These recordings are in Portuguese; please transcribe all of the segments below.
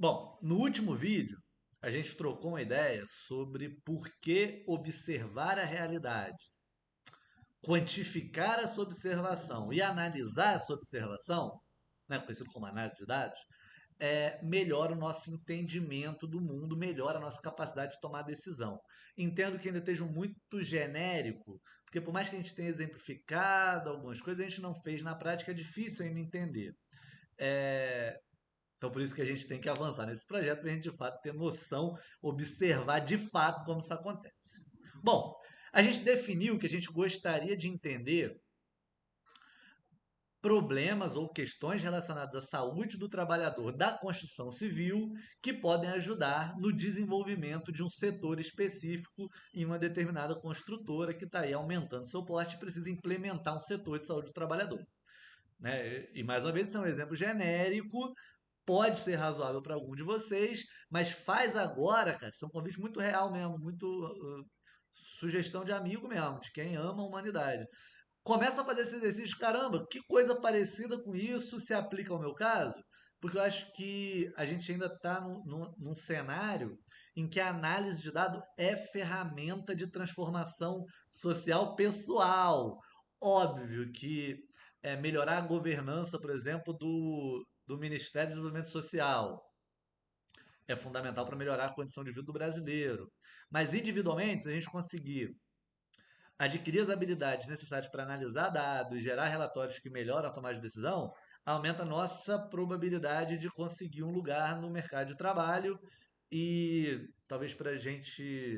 Bom, no último vídeo, a gente trocou uma ideia sobre por que observar a realidade, quantificar a sua observação e analisar a sua observação, né, conhecido como análise de dados, melhora o nosso entendimento do mundo, melhora a nossa capacidade de tomar decisão. Entendo que ainda esteja muito genérico, porque por mais que a gente tenha exemplificado algumas coisas, a gente não fez na prática, é difícil ainda entender. É, então, por isso que a gente tem que avançar nesse projeto para a gente, de fato, ter noção, observar de fato como isso acontece. Bom, a gente definiu que a gente gostaria de entender problemas ou questões relacionadas à saúde do trabalhador da construção civil que podem ajudar no desenvolvimento de um setor específico em uma determinada construtora que está aí aumentando seu porte e precisa implementar um setor de saúde do trabalhador. Né? E mais uma vez, isso é um exemplo genérico, pode ser razoável para algum de vocês, mas faz agora, cara. Isso é um convite muito real mesmo, muito sugestão de amigo mesmo, de quem ama a humanidade. Começa a fazer esse exercício, caramba, que coisa parecida com isso se aplica ao meu caso? Porque eu acho que a gente ainda está num cenário em que a análise de dados é ferramenta de transformação social pessoal. Óbvio que melhorar a governança, por exemplo, do Ministério do Desenvolvimento Social é fundamental para melhorar a condição de vida do brasileiro. Mas individualmente, se a gente conseguir adquirir as habilidades necessárias para analisar dados, gerar relatórios que melhoram a tomada de decisão, aumenta a nossa probabilidade de conseguir um lugar no mercado de trabalho e talvez para a gente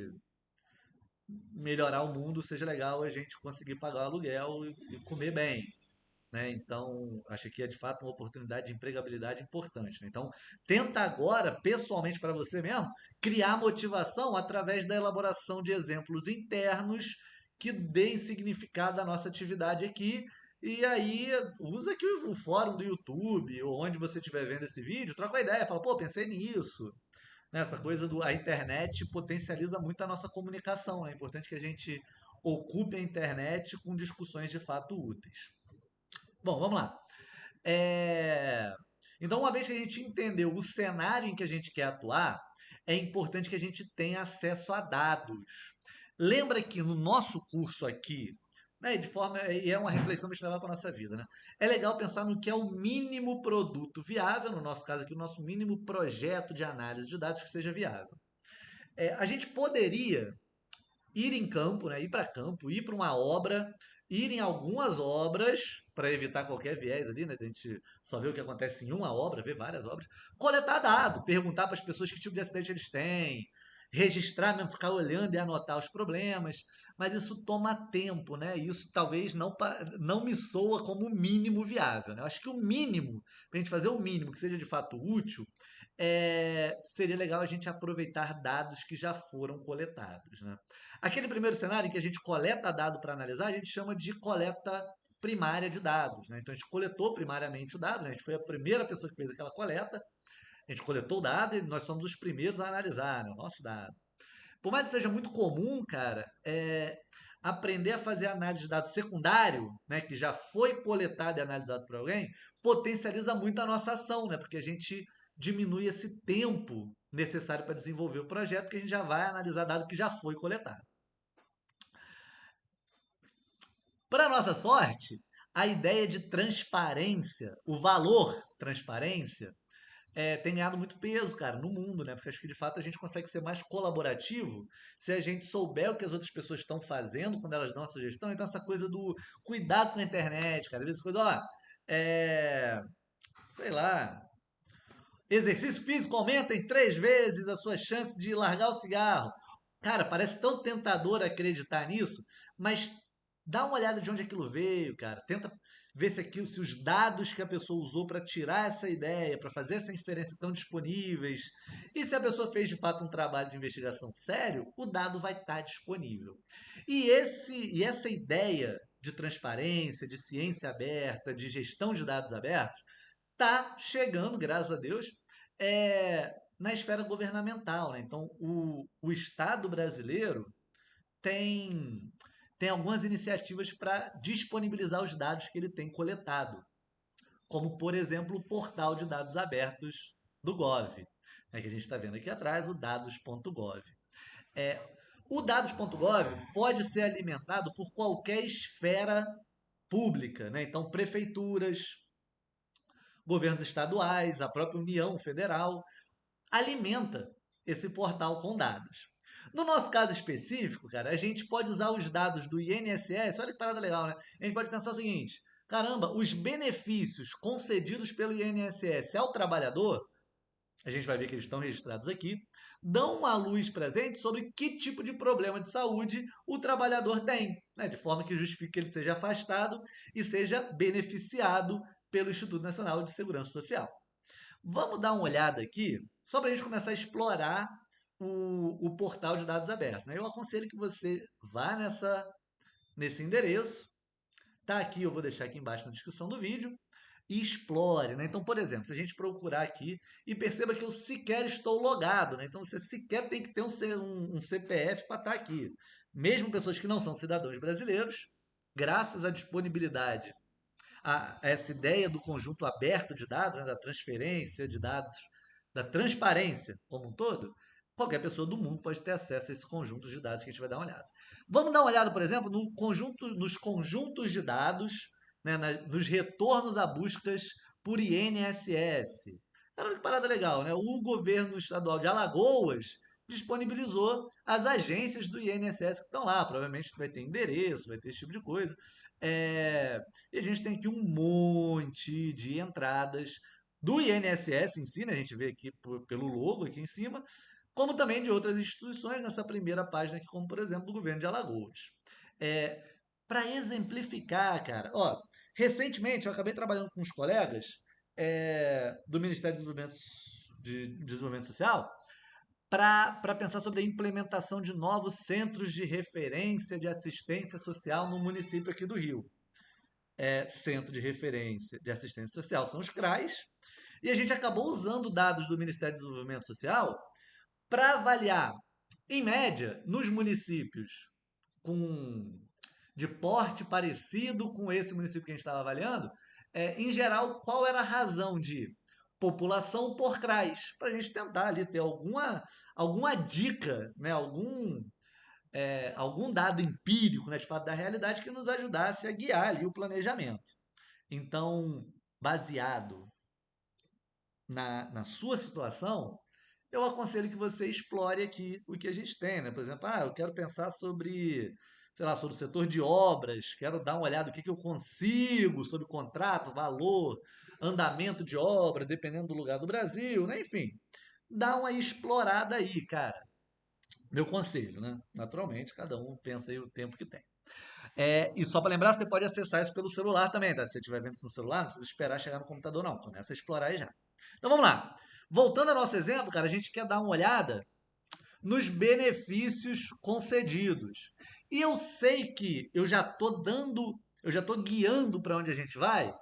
melhorar o mundo seja legal a gente conseguir pagar o aluguel e comer bem. Né? Então, acho que é de fato uma oportunidade de empregabilidade importante. Né? Então, tenta agora, pessoalmente para você mesmo, criar motivação através da elaboração de exemplos internos que deem significado à nossa atividade aqui. E aí, usa aqui o fórum do YouTube, ou onde você estiver vendo esse vídeo, troca uma ideia, fala, pô, pensei nisso. Né? Essa coisa do a internet potencializa muito a nossa comunicação. Né? É importante que a gente ocupe a internet com discussões de fato úteis. Bom, vamos lá. É, Então, uma vez que a gente entendeu o cenário em que a gente quer atuar, é importante que a gente tenha acesso a dados. Lembra que no nosso curso aqui, né, de forma, e é uma reflexão para a gente levar para a nossa vida, né? É legal pensar no que é o mínimo produto viável, no nosso caso aqui, o nosso mínimo projeto de análise de dados que seja viável. A gente poderia ir em campo, né, ir para campo, ir para uma obra, ir em algumas obras, para evitar qualquer viés ali, né? A gente só vê o que acontece em uma obra, vê várias obras, coletar dado, perguntar para as pessoas que tipo de acidente eles têm, registrar mesmo, ficar olhando e anotar os problemas, mas isso toma tempo, né? Isso talvez não me soa como o mínimo viável, né? Eu acho que o mínimo, para a gente fazer o mínimo que seja de fato útil, seria legal a gente aproveitar dados que já foram coletados, né? Aquele primeiro cenário em que a gente coleta dado para analisar, a gente chama de coleta primária de dados. Né? Então a gente coletou primariamente o dado, né? A gente foi a primeira pessoa que fez aquela coleta, a gente coletou o dado e nós somos os primeiros a analisar, né? O nosso dado. Por mais que seja muito comum, cara, aprender a fazer análise de dados secundário, né, que já foi coletado e analisado por alguém, potencializa muito a nossa ação, né, porque a gente diminui esse tempo necessário para desenvolver o projeto, que a gente já vai analisar dado que já foi coletado. Para nossa sorte, a ideia de transparência, o valor transparência, tem ganhado muito peso, cara, no mundo, né? Porque acho que de fato a gente consegue ser mais colaborativo se a gente souber o que as outras pessoas estão fazendo quando elas dão a sugestão. Então, essa coisa do cuidado com a internet, cara, às vezes coisa, ó, sei lá, exercício físico aumenta em 3 vezes a sua chance de largar o cigarro. Cara, parece tão tentador acreditar nisso, mas dá uma olhada de onde aquilo veio, cara. Tenta ver se os dados que a pessoa usou para tirar essa ideia, para fazer essa inferência estão disponíveis. E se a pessoa fez de fato um trabalho de investigação sério, o dado vai estar disponível. E essa ideia de transparência, de ciência aberta, de gestão de dados abertos, está chegando, graças a Deus, na esfera governamental. Né? Então, o Estado brasileiro tem, tem algumas iniciativas para disponibilizar os dados que ele tem coletado, como, por exemplo, o portal de dados abertos do Gov, né, que a gente está vendo aqui atrás, o dados.gov. É, o dados.gov pode ser alimentado por qualquer esfera pública, né? Então, prefeituras, governos estaduais, a própria União Federal alimenta esse portal com dados. No nosso caso específico, cara, a gente pode usar os dados do INSS. Olha que parada legal, né? A gente pode pensar o seguinte: caramba, os benefícios concedidos pelo INSS ao trabalhador, a gente vai ver que eles estão registrados aqui, dão uma luz presente sobre que tipo de problema de saúde o trabalhador tem, né? De forma que justifique que ele seja afastado e seja beneficiado pelo Instituto Nacional de Segurança Social. Vamos dar uma olhada aqui, só para a gente começar a explorar o portal de dados abertos, né? Eu aconselho que você vá nesse endereço, tá aqui, eu vou deixar aqui embaixo na descrição do vídeo, e explore, né? Então, por exemplo, se a gente procurar aqui e perceba que eu sequer estou logado, né? Então, você sequer tem que ter um CPF para estar aqui. Mesmo pessoas que não são cidadãos brasileiros, graças à disponibilidade essa ideia do conjunto aberto de dados, né, da transferência de dados, da transparência como um todo, qualquer pessoa do mundo pode ter acesso a esse conjunto de dados que a gente vai dar uma olhada. Vamos dar uma olhada, por exemplo, nos conjuntos de dados, né, nos retornos a buscas por INSS. Cara, que parada legal, né? O governo estadual de Alagoas disponibilizou as agências do INSS que estão lá. Provavelmente vai ter endereço, vai ter esse tipo de coisa. É, e a gente tem aqui um monte de entradas do INSS em si, né? A gente vê aqui pelo logo aqui em cima, como também de outras instituições nessa primeira página aqui, como por exemplo do governo de Alagoas. É, para exemplificar, cara, ó, recentemente eu acabei trabalhando com uns colegas do Ministério de Desenvolvimento Social para pensar sobre a implementação de novos centros de referência de assistência social no município aqui do Rio. Centro de Referência de Assistência Social, são os CRAs, e a gente acabou usando dados do Ministério do Desenvolvimento Social para avaliar, em média, nos municípios com de porte parecido com esse município que a gente estava avaliando, em geral, qual era a razão de população por CRAs, para a gente tentar ali ter alguma dica, né, algum dado empírico, né, de fato da realidade que nos ajudasse a guiar ali o planejamento. Então, baseado na sua situação, eu aconselho que você explore aqui o que a gente tem, né? Por exemplo, eu quero pensar sobre, sei lá, sobre o setor de obras, quero dar uma olhada no que eu consigo sobre contrato, valor, andamento de obra, dependendo do lugar do Brasil, né? Enfim, dá uma explorada aí, cara. Meu conselho, né? Naturalmente, cada um pensa aí o tempo que tem. E só para lembrar, você pode acessar isso pelo celular também, tá? Se você estiver vendo isso no celular, não precisa esperar chegar no computador, não. Começa a explorar aí já. Então vamos lá. Voltando ao nosso exemplo, cara, a gente quer dar uma olhada nos benefícios concedidos. E eu sei que eu já estou guiando para onde a gente vai.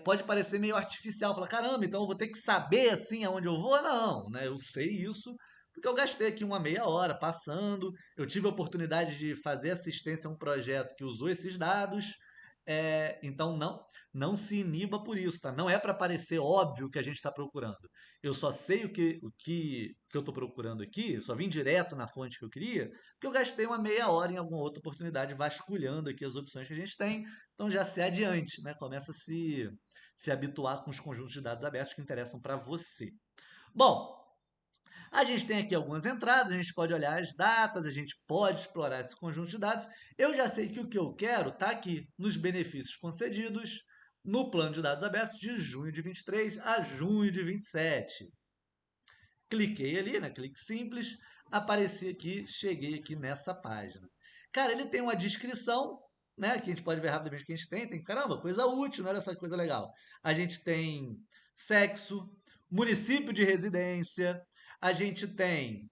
Pode parecer meio artificial, falar, caramba, então eu vou ter que saber assim aonde eu vou? Não, né? Eu sei isso porque eu gastei aqui uma meia hora passando, eu tive a oportunidade de fazer assistência a um projeto que usou esses dados, então não se iniba por isso, tá? Não é para parecer óbvio o que a gente está procurando. Eu só sei o que eu estou procurando aqui, eu só vim direto na fonte que eu queria, porque eu gastei uma meia hora em alguma outra oportunidade vasculhando aqui as opções que a gente tem, então já se adiante, né? Começa a se habituar com os conjuntos de dados abertos que interessam para você. Bom, a gente tem aqui algumas entradas, a gente pode olhar as datas, a gente pode explorar esse conjunto de dados. Eu já sei que o que eu quero está aqui nos benefícios concedidos no plano de dados abertos de junho de 23 a junho de 27. Cliquei ali, né? Clique simples, apareci aqui, cheguei aqui nessa página. Cara, ele tem uma descrição, né? Que a gente pode ver rapidamente que a gente tem. Tem, caramba, coisa útil, né? Olha só que coisa legal. A gente tem sexo, município de residência, a gente tem,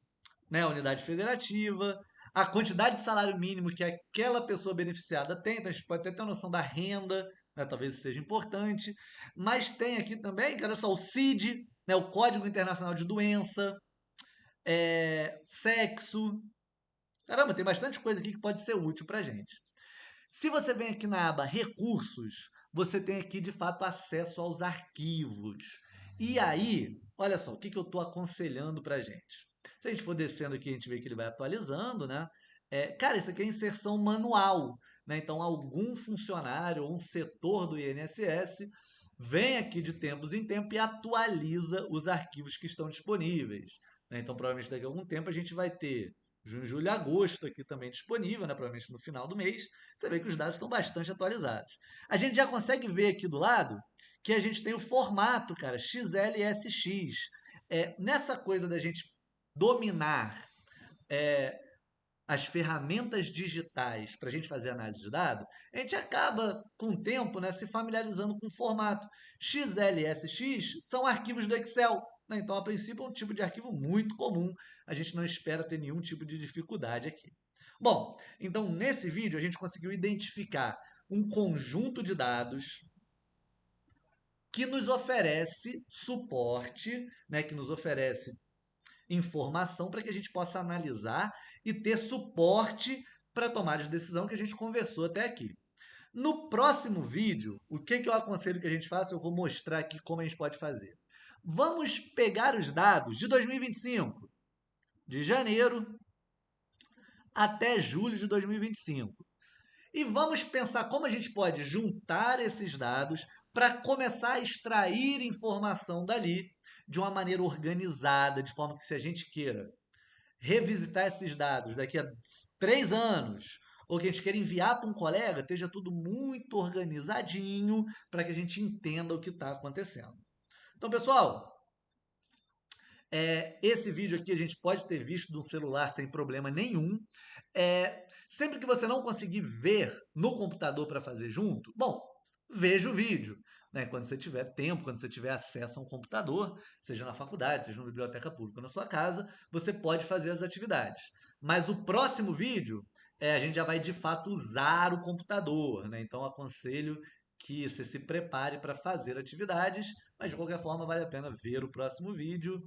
né, a unidade federativa, a quantidade de salário mínimo que aquela pessoa beneficiada tem, então a gente pode até ter uma noção da renda, né, talvez isso seja importante, mas tem aqui também, cara, olha só, o CID, né, o Código Internacional de Doença, sexo, caramba, tem bastante coisa aqui que pode ser útil para gente. Se você vem aqui na aba Recursos, você tem aqui de fato acesso aos arquivos. E aí, olha só, o que que eu estou aconselhando para a gente? Se a gente for descendo aqui, a gente vê que ele vai atualizando, né? Cara, isso aqui é inserção manual, né? Então, algum funcionário ou um setor do INSS vem aqui de tempos em tempo e atualiza os arquivos que estão disponíveis, né? Então, provavelmente daqui a algum tempo a gente vai ter junho, julho e agosto aqui também disponível, né? Provavelmente no final do mês. Você vê que os dados estão bastante atualizados. A gente já consegue ver aqui do lado que a gente tem o formato, cara, XLSX. Nessa coisa da gente dominar as ferramentas digitais para a gente fazer análise de dados, a gente acaba, com o tempo, né, se familiarizando com o formato. XLSX são arquivos do Excel. Né? Então, a princípio, é um tipo de arquivo muito comum. A gente não espera ter nenhum tipo de dificuldade aqui. Bom, então nesse vídeo a gente conseguiu identificar um conjunto de dados que nos oferece suporte, né, que nos oferece informação para que a gente possa analisar e ter suporte para tomar de decisão que a gente conversou até aqui. No próximo vídeo, o que, que eu aconselho que a gente faça? Eu vou mostrar aqui como a gente pode fazer. Vamos pegar os dados de 2025, de janeiro até julho de 2025. E vamos pensar como a gente pode juntar esses dados para começar a extrair informação dali de uma maneira organizada, de forma que se a gente queira revisitar esses dados daqui a 3 anos, ou que a gente queira enviar para um colega, esteja tudo muito organizadinho para que a gente entenda o que está acontecendo. Então, pessoal, esse vídeo aqui a gente pode ter visto de um celular sem problema nenhum. Sempre que você não conseguir ver no computador para fazer junto, bom, veja o vídeo. Né? Quando você tiver tempo, quando você tiver acesso a um computador, seja na faculdade, seja na biblioteca pública ou na sua casa, você pode fazer as atividades. Mas o próximo vídeo, a gente já vai de fato usar o computador. Né? Então, aconselho que você se prepare para fazer atividades, mas de qualquer forma vale a pena ver o próximo vídeo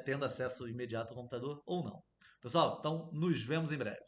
tendo acesso imediato ao computador ou não. Pessoal, então nos vemos em breve.